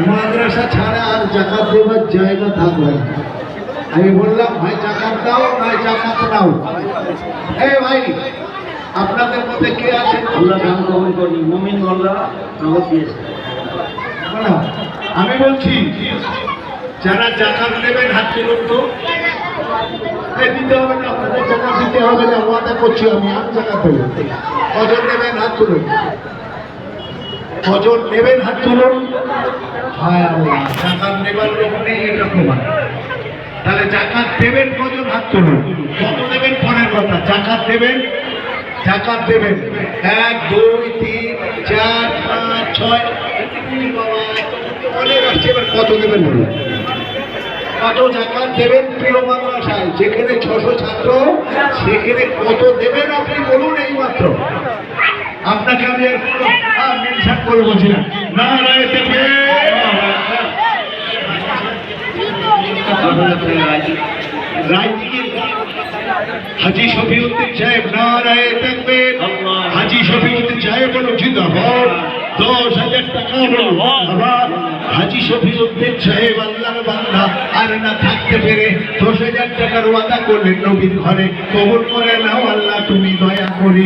মাদ্রাসা ছাড়া আর জাকাত দেবার জায়গা থাকবে না। আমি বললাম ভাই জাকাত দাও, নয় জাকাত নাও। এই ভাই আপনাদের মধ্যে কে আছে? আল্লাহ দান কবুল করুন। মুমিন মোল্লা নগদ দিয়েছে। আমি বলছি যারা জাকাত দেবেন হাত তুলুন তো। দিতে হবে না, আপনাদের জাকাত দিতে হবে না, ওয়াদা করছি আমি জাকাত দেবো। কজন নেবেন হাত তুলুন, কজন নেবেন হাত তুলুন। হায় আল্লাহ, জাকাত নেবার লোক নেই এটা প্রমাণ। তাহলে জাকাত দেবেন কজন হাত তুলুন। কত দেবেন পরের কথা, জাকাত দেবেন। জাকাত দেবেন 1 2 3 4 5 6। অনেক আসছে, এবার কত দেবেন বলুন। কত জাকাত দেবেন প্রিয় মাদ্রাসায় যেখানে 600 ছাত্র, সেখানে কত দেবেন আপনি বলুন। এই মাত্র আপনাকে আমি মেনশন করে বলছি না। নারায়ে তাকবীর। হাজী শফিউদ্দিন সাহেব নারায়ে তাকবীর। হাজী শফিউদ্দিন সাহেব বলো জিন্দাবাদ। 10,000 টাকা হলো আবার হাজী শফিউদ্দিন সাহেব আল্লাহর বান্দা, আর না থাকতে পেরে 10,000 টাকার ওয়াদা করলেন নবীর ঘরে। কবুল করে নাও আল্লাহ তুমি দয়া করে।